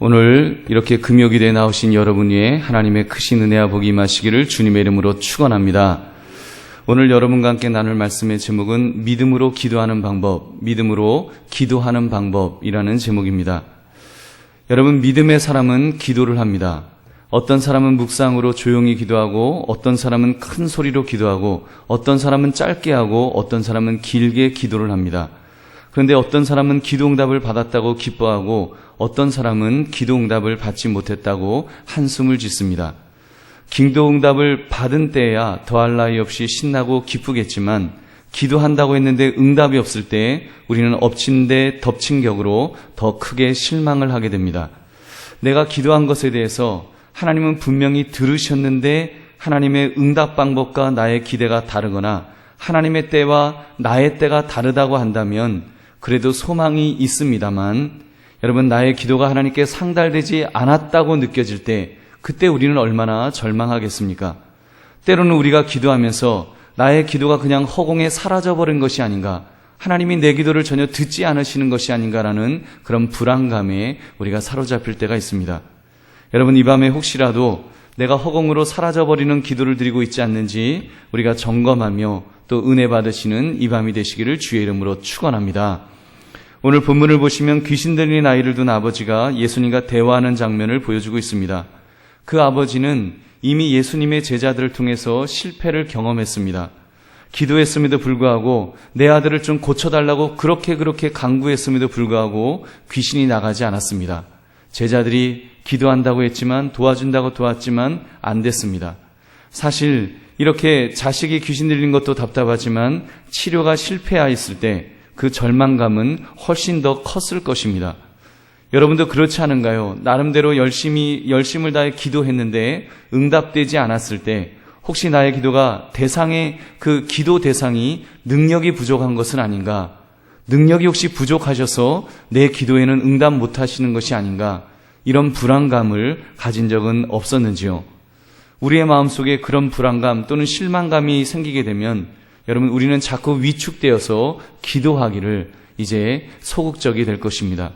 오늘 이렇게 금요일에 나오신 여러분 위에 하나님의 크신 은혜와 복이 임하시기를 주님의 이름으로 축원합니다. 오늘 여러분과 함께 나눌 말씀의 제목은 믿음으로 기도하는 방법, 믿음으로 기도하는 방법이라는 제목입니다. 여러분, 믿음의 사람은 기도를 합니다. 어떤 사람은 묵상으로 조용히 기도하고, 어떤 사람은 큰 소리로 기도하고, 어떤 사람은 짧게 하고, 어떤 사람은 길게 기도를 합니다. 그런데 어떤 사람은 기도응답을 받았다고 기뻐하고, 어떤 사람은 기도응답을 받지 못했다고 한숨을 짓습니다. 기도응답을 받은 때야 더할 나위 없이 신나고 기쁘겠지만, 기도한다고 했는데 응답이 없을 때 우리는 엎친 데 덮친 격으로 더 크게 실망을 하게 됩니다. 내가 기도한 것에 대해서 하나님은 분명히 들으셨는데 하나님의 응답 방법과 나의 기대가 다르거나 하나님의 때와 나의 때가 다르다고 한다면 그래도 소망이 있습니다만, 여러분, 나의 기도가 하나님께 상달되지 않았다고 느껴질 때 그때 우리는 얼마나 절망하겠습니까? 때로는 우리가 기도하면서 나의 기도가 그냥 허공에 사라져버린 것이 아닌가, 하나님이 내 기도를 전혀 듣지 않으시는 것이 아닌가라는 그런 불안감에 우리가 사로잡힐 때가 있습니다. 여러분, 이 밤에 혹시라도 내가 허공으로 사라져버리는 기도를 드리고 있지 않는지 우리가 점검하며 또 은혜 받으시는 이 밤이 되시기를 주의 이름으로 축원합니다. 오늘 본문을 보시면 귀신 들린 아이를 둔 아버지가 예수님과 대화하는 장면을 보여주고 있습니다. 그 아버지는 이미 예수님의 제자들을 통해서 실패를 경험했습니다. 기도했음에도 불구하고 내 아들을 좀 고쳐달라고 그렇게 간구했음에도 불구하고 귀신이 나가지 않았습니다. 제자들이 기도한다고 했지만, 도와준다고 도왔지만 안 됐습니다. 사실 이렇게 자식이 귀신 들린 것도 답답하지만 치료가 실패하였을 때 그 절망감은 훨씬 더 컸을 것입니다. 여러분도 그렇지 않은가요? 나름대로 열심을 다해 기도했는데 응답되지 않았을 때 혹시 나의 기도가 그 기도 대상이 능력이 부족한 것은 아닌가? 능력이 혹시 부족하셔서 내 기도에는 응답 못하시는 것이 아닌가? 이런 불안감을 가진 적은 없었는지요? 우리의 마음속에 그런 불안감 또는 실망감이 생기게 되면 여러분, 우리는 자꾸 위축되어서 기도하기를 이제 소극적이 될 것입니다.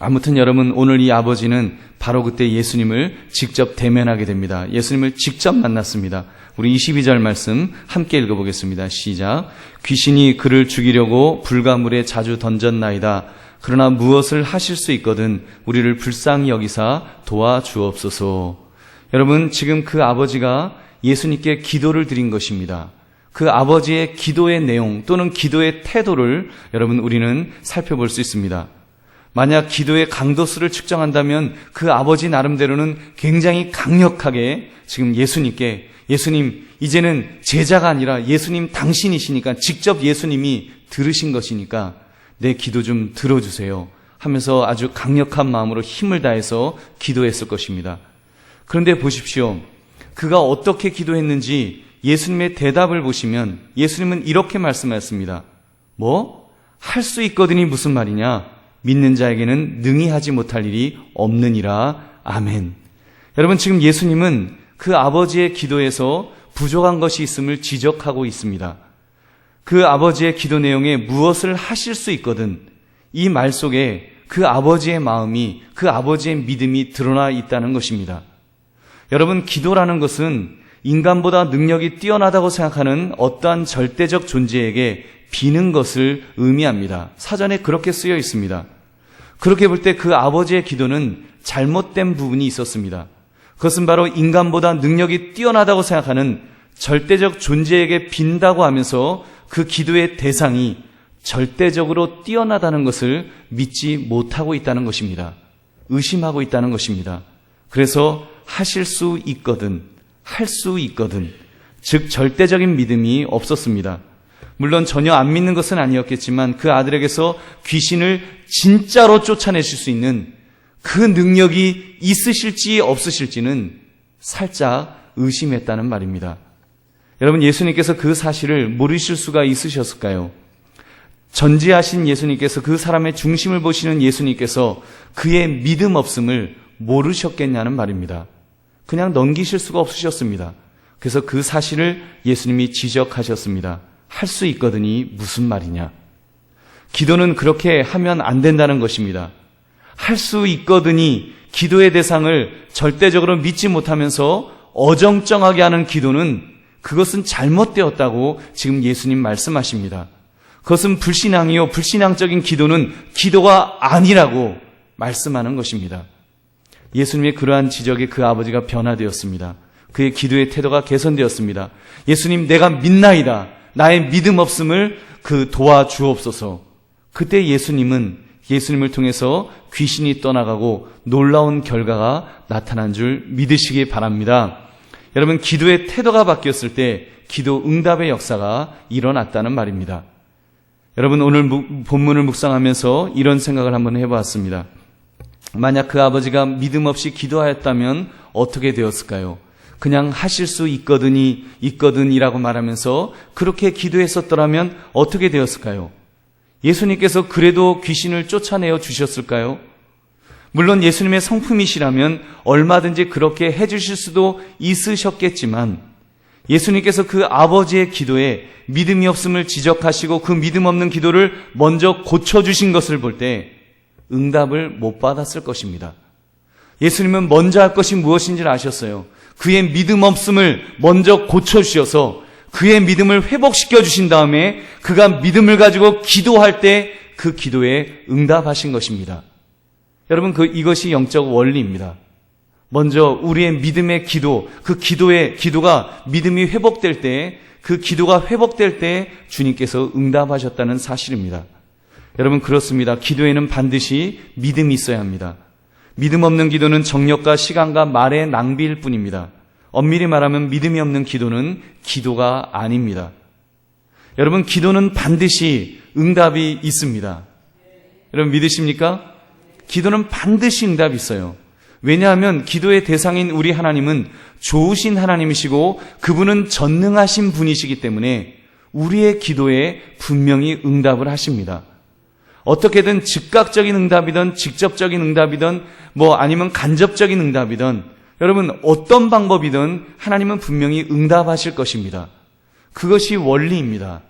아무튼 여러분, 오늘 이 아버지는 바로 그때 예수님을 직접 대면하게 됩니다. 예수님을 직접 만났습니다. 우리 22절 말씀 함께 읽어보겠습니다. 시작. 귀신이 그를 죽이려고 불가물에 자주 던졌나이다. 그러나 무엇을 하실 수 있거든 우리를 불쌍히 여기사 도와주옵소서. 여러분, 지금 그 아버지가 예수님께 기도를 드린 것입니다. 그 아버지의 기도의 내용 또는 기도의 태도를 여러분, 우리는 살펴볼 수 있습니다. 만약 기도의 강도수를 측정한다면 그 아버지 나름대로는 굉장히 강력하게 지금 예수님께, 예수님, 이제는 제자가 아니라 예수님 당신이시니까, 직접 예수님이 들으신 것이니까 내 기도 좀 들어주세요 하면서 아주 강력한 마음으로 힘을 다해서 기도했을 것입니다. 그런데 보십시오. 그가 어떻게 기도했는지 예수님의 대답을 보시면 예수님은 이렇게 말씀하셨습니다. 할 수 있거든이 무슨 말이냐? 믿는 자에게는 능히 하지 못할 일이 없느니라. 아멘. 여러분, 지금 예수님은 그 아버지의 기도에서 부족한 것이 있음을 지적하고 있습니다. 그 아버지의 기도 내용에 무엇을 하실 수 있거든, 이 말 속에 그 아버지의 마음이, 그 아버지의 믿음이 드러나 있다는 것입니다. 여러분, 기도라는 것은 인간보다 능력이 뛰어나다고 생각하는 어떠한 절대적 존재에게 비는 것을 의미합니다. 사전에 그렇게 쓰여 있습니다. 그렇게 볼 때 그 아버지의 기도는 잘못된 부분이 있었습니다. 그것은 바로 인간보다 능력이 뛰어나다고 생각하는 절대적 존재에게 빈다고 하면서 그 기도의 대상이 절대적으로 뛰어나다는 것을 믿지 못하고 있다는 것입니다. 의심하고 있다는 것입니다. 그래서 하실 수 있거든, 할 수 있거든, 즉 절대적인 믿음이 없었습니다. 물론 전혀 안 믿는 것은 아니었겠지만 그 아들에게서 귀신을 진짜로 쫓아내실 수 있는 그 능력이 있으실지 없으실지는 살짝 의심했다는 말입니다. 여러분, 예수님께서 그 사실을 모르실 수가 있으셨을까요? 전지하신 예수님께서, 그 사람의 중심을 보시는 예수님께서 그의 믿음 없음을 모르셨겠냐는 말입니다. 그냥 넘기실 수가 없으셨습니다. 그래서 그 사실을 예수님이 지적하셨습니다. 할 수 있거든이 무슨 말이냐? 기도는 그렇게 하면 안 된다는 것입니다. 할 수 있거든이 기도의 대상을 절대적으로 믿지 못하면서 어정쩡하게 하는 기도는 그것은 잘못되었다고 지금 예수님 말씀하십니다. 그것은 불신앙이요, 불신앙적인 기도는 기도가 아니라고 말씀하는 것입니다. 예수님의 그러한 지적에 그 아버지가 변화되었습니다. 그의 기도의 태도가 개선되었습니다. 예수님, 내가 믿나이다. 나의 믿음 없음을 도와주옵소서. 그때 예수님을 통해서 귀신이 떠나가고 놀라운 결과가 나타난 줄 믿으시기 바랍니다. 여러분, 기도의 태도가 바뀌었을 때 기도 응답의 역사가 일어났다는 말입니다. 여러분, 오늘 본문을 묵상하면서 이런 생각을 한번 해보았습니다. 만약 그 아버지가 믿음 없이 기도하였다면 어떻게 되었을까요? 그냥 하실 수 있거든이라고 말하면서 그렇게 기도했었더라면 어떻게 되었을까요? 예수님께서 그래도 귀신을 쫓아내어 주셨을까요? 물론 예수님의 성품이시라면 얼마든지 그렇게 해주실 수도 있으셨겠지만 예수님께서 그 아버지의 기도에 믿음이 없음을 지적하시고 그 믿음 없는 기도를 먼저 고쳐주신 것을 볼 때 응답을 못 받았을 것입니다. 예수님은 먼저 할 것이 무엇인지를 아셨어요. 그의 믿음 없음을 먼저 고쳐주셔서 그의 믿음을 회복시켜 주신 다음에 그가 믿음을 가지고 기도할 때 그 기도에 응답하신 것입니다. 여러분, 이것이 영적 원리입니다. 먼저 우리의 믿음의 기도, 그 기도가 믿음이 회복될 때, 그 기도가 회복될 때 주님께서 응답하셨다는 사실입니다. 여러분, 그렇습니다. 기도에는 반드시 믿음이 있어야 합니다. 믿음 없는 기도는 정력과 시간과 말의 낭비일 뿐입니다. 엄밀히 말하면 믿음이 없는 기도는 기도가 아닙니다. 여러분, 기도는 반드시 응답이 있습니다. 여러분, 믿으십니까? 기도는 반드시 응답이 있어요. 왜냐하면 기도의 대상인 우리 하나님은 좋으신 하나님이시고 그분은 전능하신 분이시기 때문에 우리의 기도에 분명히 응답을 하십니다. 어떻게든 즉각적인 응답이든 직접적인 응답이든 아니면 간접적인 응답이든 여러분, 어떤 방법이든 하나님은 분명히 응답하실 것입니다. 그것이 원리입니다.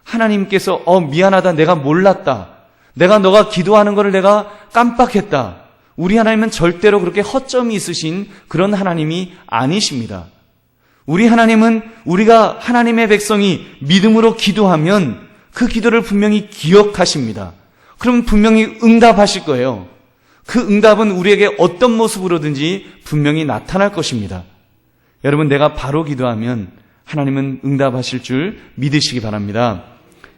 하나님께서 미안하다, 내가 몰랐다, 너가 기도하는 것을 내가 깜빡했다. 우리 하나님은 절대로 그렇게 허점이 있으신 그런 하나님이 아니십니다. 우리 하나님은 우리가 하나님의 백성이 믿음으로 기도하면 그 기도를 분명히 기억하십니다. 그럼 분명히 응답하실 거예요. 그 응답은 우리에게 어떤 모습으로든지 분명히 나타날 것입니다. 여러분, 내가 바로 기도하면 하나님은 응답하실 줄 믿으시기 바랍니다.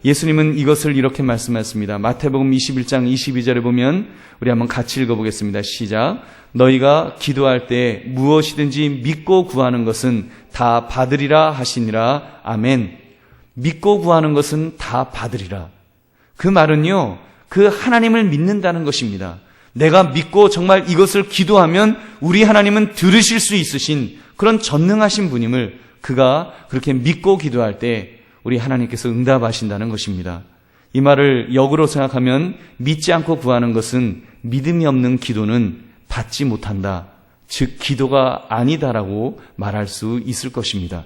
예수님은 이것을 이렇게 말씀하셨습니다. 마태복음 21장 22절에 보면 우리 한번 같이 읽어보겠습니다. 시작. 너희가 기도할 때 무엇이든지 믿고 구하는 것은 다 받으리라 하시니라. 아멘. 믿고 구하는 것은 다 받으리라. 그 말은요, 그 하나님을 믿는다는 것입니다. 내가 믿고 정말 이것을 기도하면 우리 하나님은 들으실 수 있으신 그런 전능하신 분임을 그가 그렇게 믿고 기도할 때 우리 하나님께서 응답하신다는 것입니다. 이 말을 역으로 생각하면 믿지 않고 구하는 것은 믿음이 없는 기도는 받지 못한다. 즉 기도가 아니다라고 말할 수 있을 것입니다.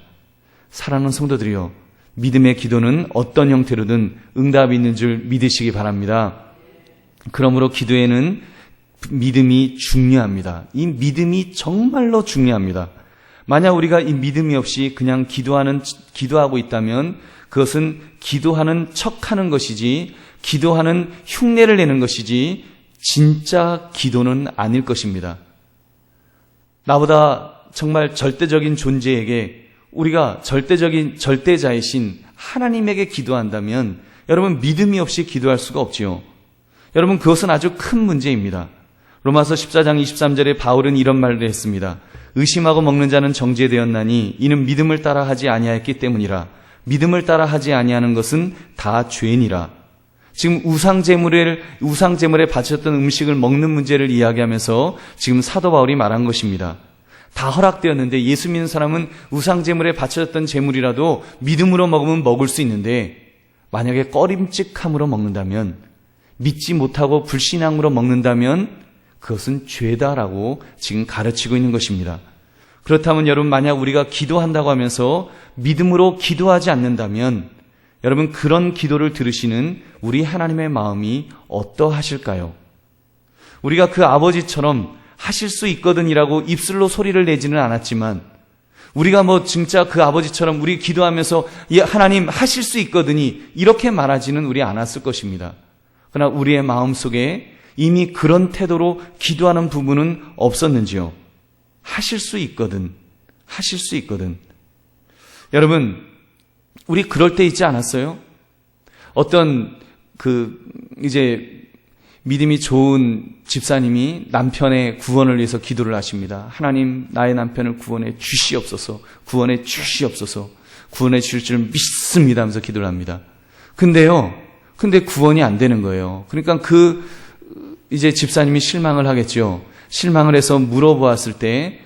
사랑하는 성도들이여, 믿음의 기도는 어떤 형태로든 응답이 있는 줄 믿으시기 바랍니다. 그러므로 기도에는 믿음이 중요합니다. 이 믿음이 정말로 중요합니다. 만약 우리가 이 믿음이 없이 그냥 기도하고 있다면 그것은 기도하는 척하는 것이지, 기도하는 흉내를 내는 것이지 진짜 기도는 아닐 것입니다. 나보다 정말 절대적인 존재에게, 우리가 절대자이신 하나님에게 기도한다면 여러분, 믿음이 없이 기도할 수가 없지요. 여러분, 그것은 아주 큰 문제입니다. 로마서 14장 23절에 바울은 이런 말을 했습니다. 의심하고 먹는 자는 정죄되었나니 이는 믿음을 따라 하지 아니하였기 때문이라. 믿음을 따라 하지 아니하는 것은 다 죄니라. 지금 우상제물에 바쳤던 음식을 먹는 문제를 이야기하면서 지금 사도 바울이 말한 것입니다. 다 허락되었는데 예수 믿는 사람은 우상제물에 바쳐졌던 제물이라도 믿음으로 먹으면 먹을 수 있는데 만약에 꺼림칙함으로 먹는다면, 믿지 못하고 불신앙으로 먹는다면 그것은 죄다라고 지금 가르치고 있는 것입니다. 그렇다면 여러분, 만약 우리가 기도한다고 하면서 믿음으로 기도하지 않는다면 여러분, 그런 기도를 들으시는 우리 하나님의 마음이 어떠하실까요? 우리가 그 아버지처럼 하실 수 있거든이라고 입술로 소리를 내지는 않았지만 우리가 진짜 그 아버지처럼 우리 기도하면서 하나님 하실 수 있거든이 이렇게 말하지는 우리 않았을 것입니다. 그러나 우리의 마음속에 이미 그런 태도로 기도하는 부분은 없었는지요? 하실 수 있거든. 하실 수 있거든. 여러분, 우리 그럴 때 있지 않았어요? 어떤 믿음이 좋은 집사님이 남편의 구원을 위해서 기도를 하십니다. 하나님, 나의 남편을 구원해 주시옵소서, 구원해 주시옵소서, 구원해 주실 줄 믿습니다 하면서 기도를 합니다. 근데 구원이 안 되는 거예요. 그러니까 집사님이 실망을 하겠죠. 실망을 해서 물어보았을 때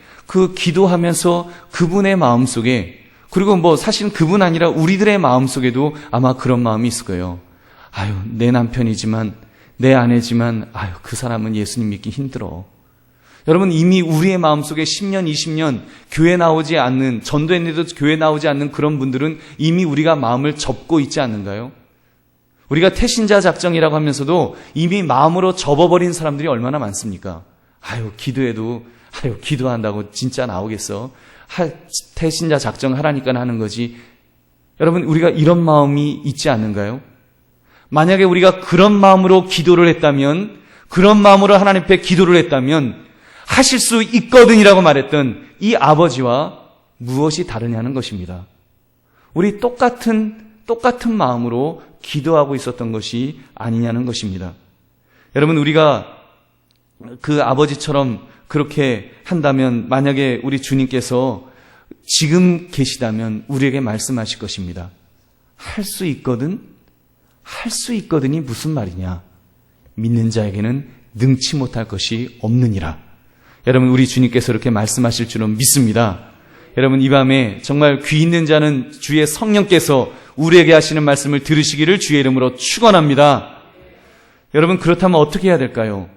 기도하면서 그분의 마음속에, 그리고 사실은 그분 아니라 우리들의 마음속에도 아마 그런 마음이 있을 거예요. 내 남편이지만, 내 아내지만, 그 사람은 예수님 믿기 힘들어. 여러분, 이미 우리의 마음속에 10년, 20년 교회 나오지 않는, 전도했는데도 교회 나오지 않는 그런 분들은 이미 우리가 마음을 접고 있지 않는가요? 우리가 태신자 작정이라고 하면서도 이미 마음으로 접어버린 사람들이 얼마나 많습니까? 기도해도, 기도한다고 진짜 나오겠어? 태신자 작정 하라니까 하는 거지. 여러분, 우리가 이런 마음이 있지 않는가요? 만약에 우리가 그런 마음으로 기도를 했다면, 그런 마음으로 하나님 앞에 기도를 했다면 하실 수 있거든이라고 말했던 이 아버지와 무엇이 다르냐는 것입니다. 우리 똑같은 마음으로 기도하고 있었던 것이 아니냐는 것입니다. 여러분, 우리가 그 아버지처럼 그렇게 한다면, 만약에 우리 주님께서 지금 계시다면 우리에게 말씀하실 것입니다. 할 수 있거든? 할 수 있거든이 무슨 말이냐? 믿는 자에게는 능치 못할 것이 없느니라. 여러분, 우리 주님께서 이렇게 말씀하실 줄은 믿습니다. 여러분, 이 밤에 정말 귀 있는 자는 주의 성령께서 우리에게 하시는 말씀을 들으시기를 주의 이름으로 축원합니다. 여러분, 그렇다면 어떻게 해야 될까요?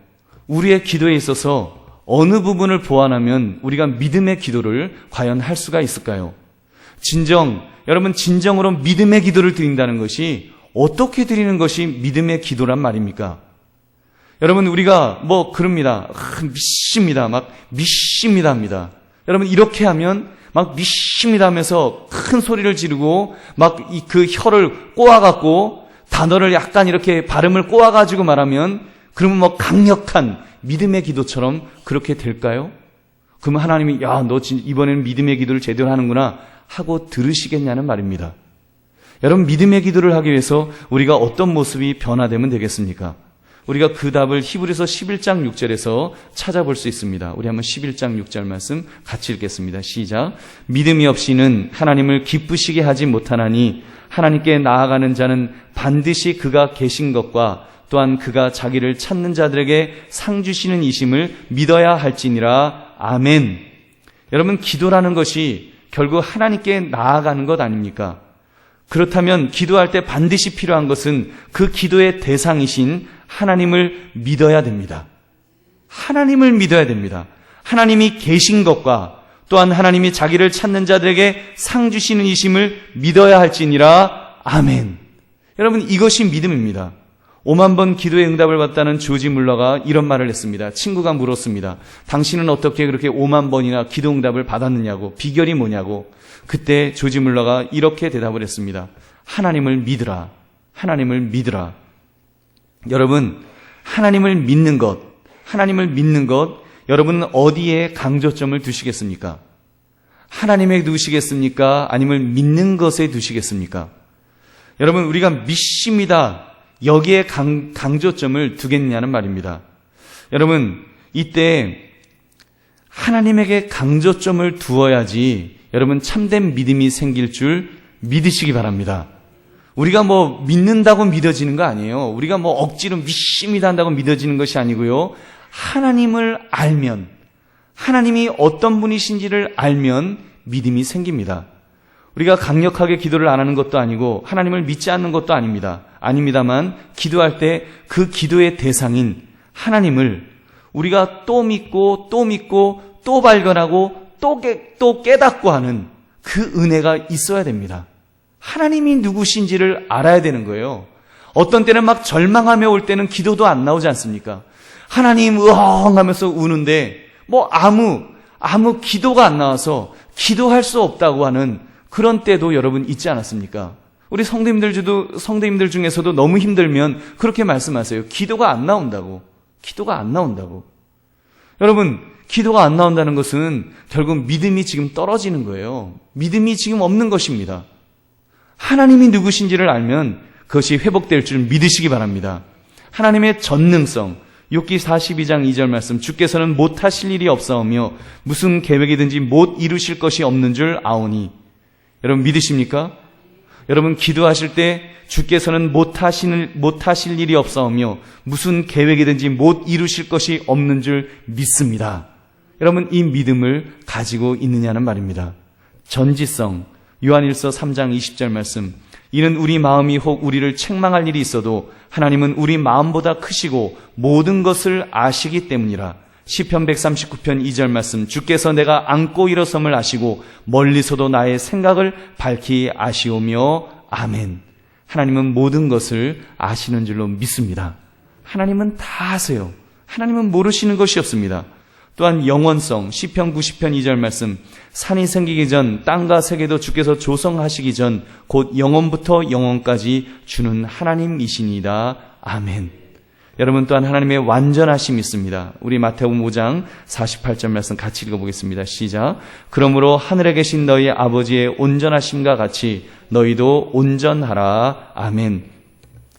우리의 기도에 있어서 어느 부분을 보완하면 우리가 믿음의 기도를 과연 할 수가 있을까요? 여러분, 진정으로 믿음의 기도를 드린다는 것이 어떻게 드리는 것이 믿음의 기도란 말입니까? 여러분, 우리가 그럽니다. 믿습니다. 믿습니다 합니다. 여러분, 이렇게 하면 믿습니다 하면서 큰 소리를 지르고 그 혀를 꼬아갖고 단어를 약간 이렇게 발음을 꼬아가지고 말하면, 그러면 강력한 믿음의 기도처럼 그렇게 될까요? 그러면 하나님이 너 이번에는 믿음의 기도를 제대로 하는구나 하고 들으시겠냐는 말입니다. 여러분, 믿음의 기도를 하기 위해서 우리가 어떤 모습이 변화되면 되겠습니까? 우리가 그 답을 히브리서 11장 6절에서 찾아볼 수 있습니다. 우리 한번 11장 6절 말씀 같이 읽겠습니다. 시작. 믿음이 없이는 하나님을 기쁘시게 하지 못하나니 하나님께 나아가는 자는 반드시 그가 계신 것과 또한 그가 자기를 찾는 자들에게 상 주시는 이심을 믿어야 할지니라. 아멘. 여러분, 기도라는 것이 결국 하나님께 나아가는 것 아닙니까? 그렇다면 기도할 때 반드시 필요한 것은 그 기도의 대상이신 하나님을 믿어야 됩니다. 하나님을 믿어야 됩니다. 하나님이 계신 것과 또한 하나님이 자기를 찾는 자들에게 상 주시는 이심을 믿어야 할지니라. 아멘. 여러분, 이것이 믿음입니다. 5만 번 기도의 응답을 받다는 조지 물러가 이런 말을 했습니다. 친구가 물었습니다. 당신은 어떻게 그렇게 5만 번이나 기도 응답을 받았느냐고, 비결이 뭐냐고. 그때 조지 물러가 이렇게 대답을 했습니다. 하나님을 믿으라. 하나님을 믿으라. 여러분, 하나님을 믿는 것, 여러분은 어디에 강조점을 두시겠습니까? 하나님에게 두시겠습니까? 아니면 믿는 것에 두시겠습니까? 여러분, 우리가 믿습니다. 여기에 강조점을 두겠냐는 말입니다. 여러분, 이때 하나님에게 강조점을 두어야지 여러분 참된 믿음이 생길 줄 믿으시기 바랍니다. 우리가 믿는다고 믿어지는 거 아니에요. 우리가 억지로 믿습니다 한다고 믿어지는 것이 아니고요. 하나님을 알면, 하나님이 어떤 분이신지를 알면 믿음이 생깁니다. 우리가 강력하게 기도를 안 하는 것도 아니고 하나님을 믿지 않는 것도 아닙니다만 기도할 때 그 기도의 대상인 하나님을 우리가 또 믿고 또 발견하고 또 깨닫고 하는 그 은혜가 있어야 됩니다. 하나님이 누구신지를 알아야 되는 거예요. 어떤 때는 절망하며 올 때는 기도도 안 나오지 않습니까? 하나님 으엉 하면서 우는데 아무 기도가 안 나와서 기도할 수 없다고 하는 그런 때도 여러분 있지 않았습니까? 우리 성도님들 중에서도 너무 힘들면 그렇게 말씀하세요. 기도가 안 나온다고. 여러분, 기도가 안 나온다는 것은 결국 믿음이 지금 떨어지는 거예요. 믿음이 지금 없는 것입니다. 하나님이 누구신지를 알면 그것이 회복될 줄 믿으시기 바랍니다. 하나님의 전능성, 욥기 42장 2절 말씀, 주께서는 못하실 일이 없사오며 무슨 계획이든지 못 이루실 것이 없는 줄 아오니. 여러분 믿으십니까? 여러분 기도하실 때 주께서는 못하실 일이 없사오며 무슨 계획이든지 못 이루실 것이 없는 줄 믿습니다. 여러분 이 믿음을 가지고 있느냐는 말입니다. 전지성, 요한일서 3장 20절 말씀, 이는 우리 마음이 혹 우리를 책망할 일이 있어도 하나님은 우리 마음보다 크시고 모든 것을 아시기 때문이라. 시편 139편 2절 말씀, 주께서 내가 앉고 일어섬을 아시고 멀리서도 나의 생각을 밝히 아시오며 아멘. 하나님은 모든 것을 아시는 줄로 믿습니다. 하나님은 다 아세요. 하나님은 모르시는 것이 없습니다. 또한 영원성, 시편 90편 2절 말씀, 산이 생기기 전 땅과 세계도 주께서 조성하시기 전 곧 영원부터 영원까지 주는 하나님이시니이다. 아멘. 여러분 또한 하나님의 완전하심이 있습니다. 우리 마태복음 5장 48절 말씀 같이 읽어보겠습니다. 시작. 그러므로 하늘에 계신 너희 아버지의 온전하심과 같이 너희도 온전하라. 아멘.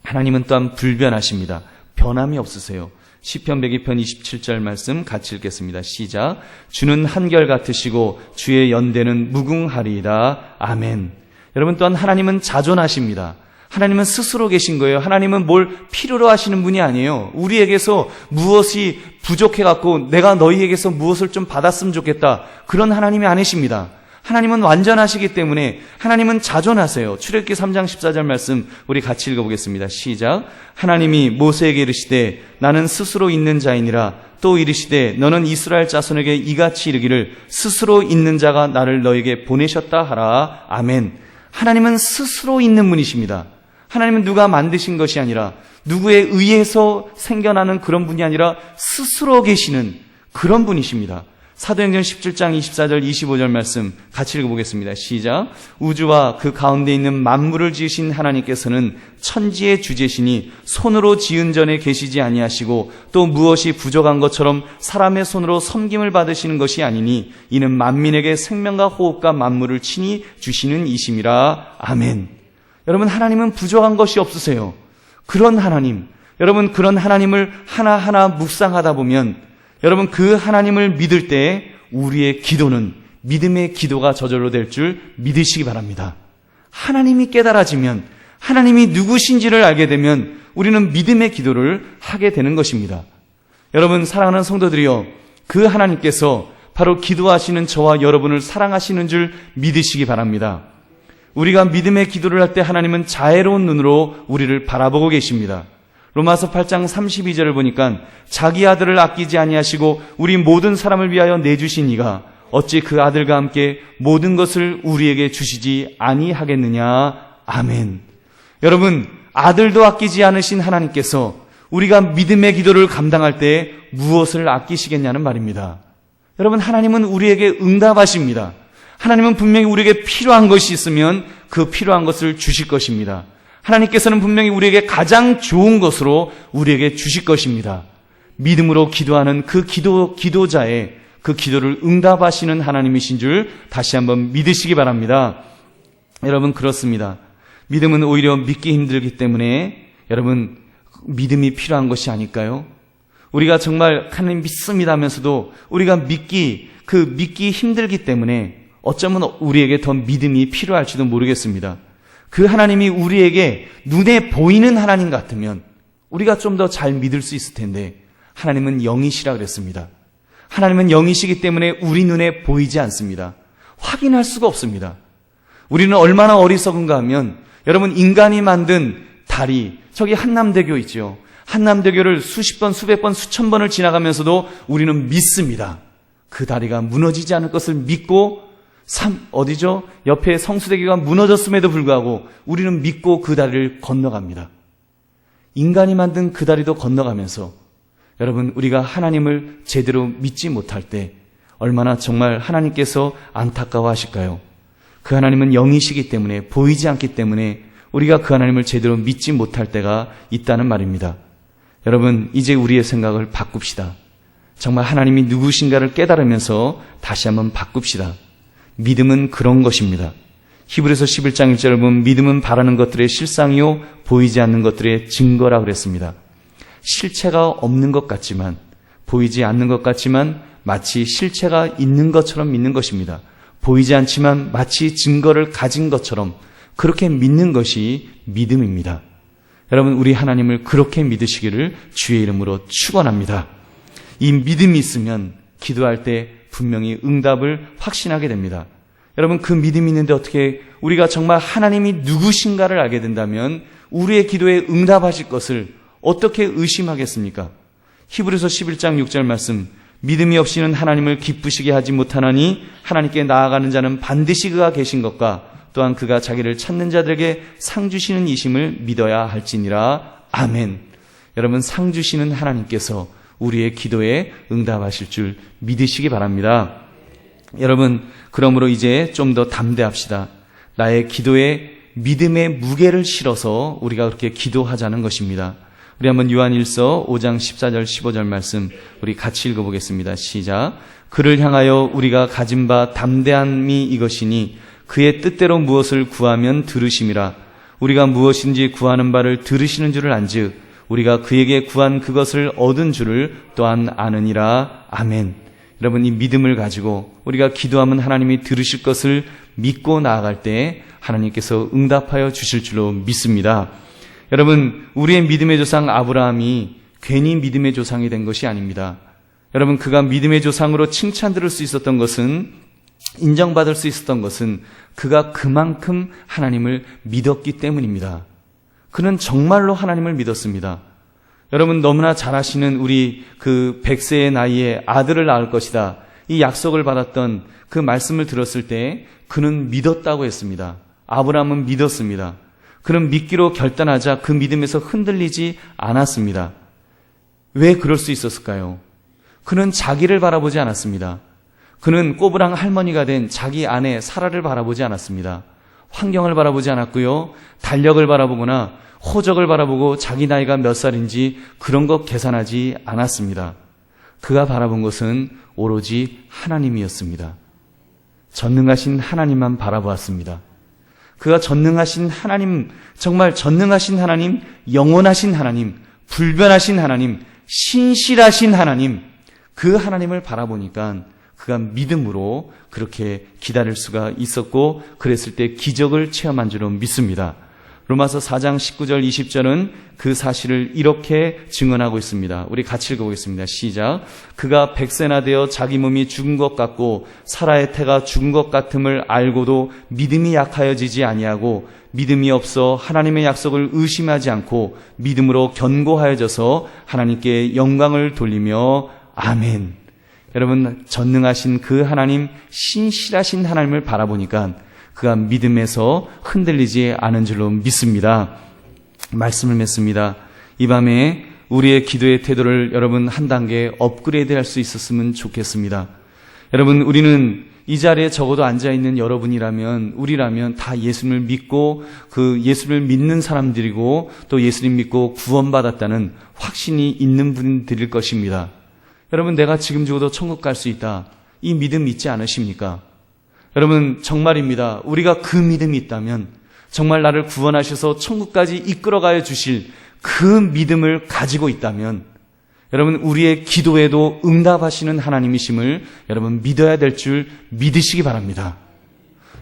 하나님은 또한 불변하십니다. 변함이 없으세요. 시편 102편 27절 말씀 같이 읽겠습니다. 시작. 주는 한결같으시고 주의 연대는 무궁하리이다. 아멘. 여러분 또한 하나님은 자존하십니다. 하나님은 스스로 계신 거예요. 하나님은 뭘 필요로 하시는 분이 아니에요. 우리에게서 무엇이 부족해갖고 내가 너희에게서 무엇을 좀 받았으면 좋겠다. 그런 하나님이 아니십니다. 하나님은 완전하시기 때문에 하나님은 자존하세요. 출애굽기 3장 14절 말씀 우리 같이 읽어보겠습니다. 시작. 하나님이 모세에게 이르시되 나는 스스로 있는 자이니라. 또 이르시되 너는 이스라엘 자손에게 이같이 이르기를 스스로 있는 자가 나를 너에게 보내셨다 하라. 아멘. 하나님은 스스로 있는 분이십니다. 하나님은 누가 만드신 것이 아니라 누구에 의해서 생겨나는 그런 분이 아니라 스스로 계시는 그런 분이십니다. 사도행전 17장 24절 25절 말씀 같이 읽어보겠습니다. 시작. 우주와 그 가운데 있는 만물을 지으신 하나님께서는 천지의 주제시니 손으로 지은 전에 계시지 아니하시고 또 무엇이 부족한 것처럼 사람의 손으로 섬김을 받으시는 것이 아니니 이는 만민에게 생명과 호흡과 만물을 친히 주시는 이심이라. 아멘. 여러분 하나님은 부족한 것이 없으세요. 그런 하나님, 여러분 그런 하나님을 하나하나 묵상하다 보면 여러분 그 하나님을 믿을 때 우리의 기도는 믿음의 기도가 저절로 될 줄 믿으시기 바랍니다. 하나님이 깨달아지면 하나님이 누구신지를 알게 되면 우리는 믿음의 기도를 하게 되는 것입니다. 여러분 사랑하는 성도들이여, 그 하나님께서 바로 기도하시는 저와 여러분을 사랑하시는 줄 믿으시기 바랍니다. 우리가 믿음의 기도를 할 때 하나님은 자애로운 눈으로 우리를 바라보고 계십니다. 로마서 8장 32절을 보니까 자기 아들을 아끼지 아니하시고 우리 모든 사람을 위하여 내주신 이가 어찌 그 아들과 함께 모든 것을 우리에게 주시지 아니하겠느냐. 아멘. 여러분 아들도 아끼지 않으신 하나님께서 우리가 믿음의 기도를 감당할 때 무엇을 아끼시겠냐는 말입니다. 여러분 하나님은 우리에게 응답하십니다. 하나님은 분명히 우리에게 필요한 것이 있으면 그 필요한 것을 주실 것입니다. 하나님께서는 분명히 우리에게 가장 좋은 것으로 우리에게 주실 것입니다. 믿음으로 기도하는 그 기도자의 그 기도를 응답하시는 하나님이신 줄 다시 한번 믿으시기 바랍니다. 여러분 그렇습니다. 믿음은 오히려 믿기 힘들기 때문에 여러분 믿음이 필요한 것이 아닐까요? 우리가 정말 하나님 믿습니다 하면서도 우리가 믿기 힘들기 때문에 어쩌면 우리에게 더 믿음이 필요할지도 모르겠습니다. 그 하나님이 우리에게 눈에 보이는 하나님 같으면 우리가 좀 더 잘 믿을 수 있을 텐데 하나님은 영이시라 그랬습니다. 하나님은 영이시기 때문에 우리 눈에 보이지 않습니다. 확인할 수가 없습니다. 우리는 얼마나 어리석은가 하면 여러분 인간이 만든 다리, 저기 한남대교 있죠. 한남대교를 수십 번, 수백 번, 수천 번을 지나가면서도 우리는 믿습니다. 그 다리가 무너지지 않을 것을 믿고 옆에 성수대교가 무너졌음에도 불구하고 우리는 믿고 그 다리를 건너갑니다. 인간이 만든 그 다리도 건너가면서 여러분, 우리가 하나님을 제대로 믿지 못할 때 얼마나 정말 하나님께서 안타까워하실까요? 그 하나님은 영이시기 때문에, 보이지 않기 때문에 우리가 그 하나님을 제대로 믿지 못할 때가 있다는 말입니다. 여러분, 이제 우리의 생각을 바꿉시다. 정말 하나님이 누구신가를 깨달으면서 다시 한번 바꿉시다. 믿음은 그런 것입니다. 히브리서 11장 1절을 보면 믿음은 바라는 것들의 실상이요 보이지 않는 것들의 증거라 그랬습니다. 실체가 없는 것 같지만, 보이지 않는 것 같지만 마치 실체가 있는 것처럼 믿는 것입니다. 보이지 않지만 마치 증거를 가진 것처럼 그렇게 믿는 것이 믿음입니다. 여러분, 우리 하나님을 그렇게 믿으시기를 주의 이름으로 축원합니다. 이 믿음이 있으면 기도할 때 분명히 응답을 확신하게 됩니다. 여러분, 그 믿음이 있는데 어떻게 우리가 정말 하나님이 누구신가를 알게 된다면 우리의 기도에 응답하실 것을 어떻게 의심하겠습니까? 히브리서 11장 6절 말씀, 믿음이 없이는 하나님을 기쁘시게 하지 못하나니 하나님께 나아가는 자는 반드시 그가 계신 것과 또한 그가 자기를 찾는 자들에게 상 주시는 이심을 믿어야 할지니라. 아멘. 여러분, 상 주시는 하나님께서 우리의 기도에 응답하실 줄 믿으시기 바랍니다. 여러분, 그러므로 이제 좀 더 담대합시다. 나의 기도에 믿음의 무게를 실어서 우리가 그렇게 기도하자는 것입니다. 우리 한번 요한일서 5장 14절 15절 말씀 우리 같이 읽어보겠습니다. 시작. 그를 향하여 우리가 가진 바 담대함이 이것이니 그의 뜻대로 무엇을 구하면 들으심이라. 우리가 무엇인지 구하는 바를 들으시는 줄을 안즉 우리가 그에게 구한 그것을 얻은 줄을 또한 아느니라. 아멘. 여러분, 이 믿음을 가지고 우리가 기도하면 하나님이 들으실 것을 믿고 나아갈 때 하나님께서 응답하여 주실 줄로 믿습니다. 여러분, 우리의 믿음의 조상 아브라함이 괜히 믿음의 조상이 된 것이 아닙니다. 여러분, 그가 믿음의 조상으로 칭찬들을 수 있었던 것은, 인정받을 수 있었던 것은 그가 그만큼 하나님을 믿었기 때문입니다. 그는 정말로 하나님을 믿었습니다. 여러분, 너무나 잘 아시는 우리 그 100세의 나이에 아들을 낳을 것이다, 이 약속을 받았던 그 말씀을 들었을 때 그는 믿었다고 했습니다. 아브라함은 믿었습니다. 그는 믿기로 결단하자 그 믿음에서 흔들리지 않았습니다. 왜 그럴 수 있었을까요? 그는 자기를 바라보지 않았습니다. 그는 꼬부랑 할머니가 된 자기 아내 사라를 바라보지 않았습니다. 환경을 바라보지 않았고요. 달력을 바라보거나 호적을 바라보고 자기 나이가 몇 살인지 그런 것 계산하지 않았습니다. 그가 바라본 것은 오로지 하나님이었습니다. 전능하신 하나님만 바라보았습니다. 그가 전능하신 하나님, 정말 전능하신 하나님, 영원하신 하나님, 불변하신 하나님, 신실하신 하나님, 그 하나님을 바라보니까 그가 믿음으로 그렇게 기다릴 수가 있었고, 그랬을 때 기적을 체험한 줄로 믿습니다. 로마서 4장 19절 20절은 그 사실을 이렇게 증언하고 있습니다. 우리 같이 읽어보겠습니다. 시작. 그가 100세나 되어 자기 몸이 죽은 것 같고 사라의 태가 죽은 것 같음을 알고도 믿음이 약하여지지 아니하고 믿음이 없어 하나님의 약속을 의심하지 않고 믿음으로 견고하여져서 하나님께 영광을 돌리며 아멘. 여러분, 전능하신 그 하나님, 신실하신 하나님을 바라보니까 그가 믿음에서 흔들리지 않은 줄로 믿습니다. 말씀을 맺습니다. 이 밤에 우리의 기도의 태도를 여러분 한 단계 업그레이드 할 수 있었으면 좋겠습니다. 여러분, 우리는 이 자리에 적어도 앉아있는 여러분이라면, 우리라면 다 예수님을 믿고 그 예수를 믿는 사람들이고 또 예수님 믿고 구원받았다는 확신이 있는 분들일 것입니다. 여러분, 내가 지금 죽어도 천국 갈 수 있다, 이 믿음 있지 않으십니까? 여러분, 정말입니다. 우리가 그 믿음이 있다면, 정말 나를 구원하셔서 천국까지 이끌어가여 주실 그 믿음을 가지고 있다면, 여러분, 우리의 기도에도 응답하시는 하나님이심을 여러분 믿어야 될 줄 믿으시기 바랍니다.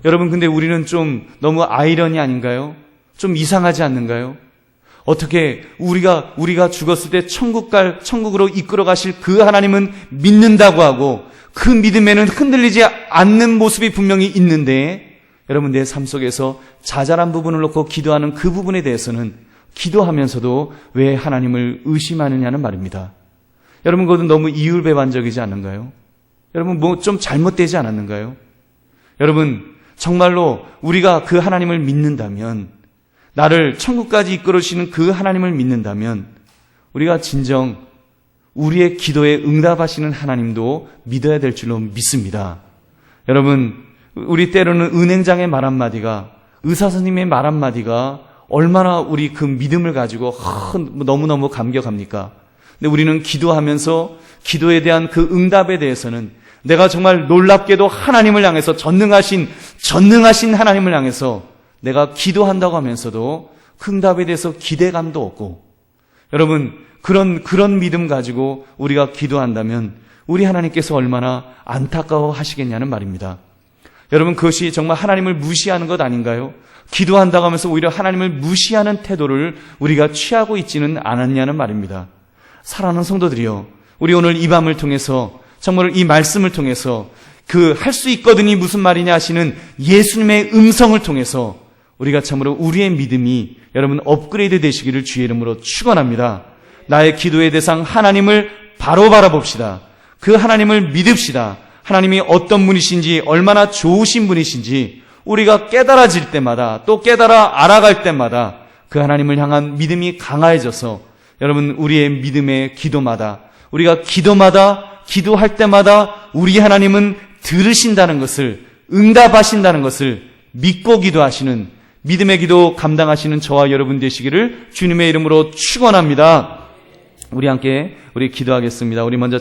여러분, 근데 우리는 좀 너무 아이러니 아닌가요? 좀 이상하지 않는가요? 어떻게 우리가 죽었을 때 천국으로 이끌어 가실 그 하나님은 믿는다고 하고 그 믿음에는 흔들리지 않는 모습이 분명히 있는데, 여러분, 내 삶 속에서 자잘한 부분을 놓고 기도하는 그 부분에 대해서는 기도하면서도 왜 하나님을 의심하느냐는 말입니다. 여러분, 그것은 너무 이율배반적이지 않는가요? 여러분, 뭐 좀 잘못되지 않았는가요? 여러분, 정말로 우리가 그 하나님을 믿는다면, 나를 천국까지 이끌어주시는 그 하나님을 믿는다면, 우리가 진정 우리의 기도에 응답하시는 하나님도 믿어야 될 줄로 믿습니다. 여러분, 우리 때로는 은행장의 말 한마디가, 의사 선생님의 말 한마디가 얼마나 우리 그 믿음을 가지고 너무너무 감격합니까? 근데 우리는 기도하면서 기도에 대한 그 응답에 대해서는 내가 정말 놀랍게도 하나님을 향해서 전능하신 하나님을 향해서 내가 기도한다고 하면서도 그 응답에 대해서 기대감도 없고, 여러분, 그런 믿음 가지고 우리가 기도한다면 우리 하나님께서 얼마나 안타까워 하시겠냐는 말입니다. 여러분, 그것이 정말 하나님을 무시하는 것 아닌가요? 기도한다고 하면서 오히려 하나님을 무시하는 태도를 우리가 취하고 있지는 않았냐는 말입니다. 사랑하는 성도들이요, 우리 오늘 이 밤을 통해서 정말 이 말씀을 통해서 그 할 수 있거든이 무슨 말이냐 하시는 예수님의 음성을 통해서 우리가 참으로 우리의 믿음이 여러분 업그레이드 되시기를 주의 이름으로 축원합니다. 나의 기도의 대상 하나님을 바로 바라봅시다. 그 하나님을 믿읍시다. 하나님이 어떤 분이신지, 얼마나 좋으신 분이신지 우리가 깨달아질 때마다, 또 깨달아 알아갈 때마다 그 하나님을 향한 믿음이 강화해져서 여러분 우리의 믿음의 기도마다, 우리가 기도할 때마다 우리 하나님은 들으신다는 것을, 응답하신다는 것을 믿고 기도하시는, 믿음의 기도 감당하시는 저와 여러분 되시기를 주님의 이름으로 축원합니다. 우리 함께 기도하겠습니다. 우리 먼저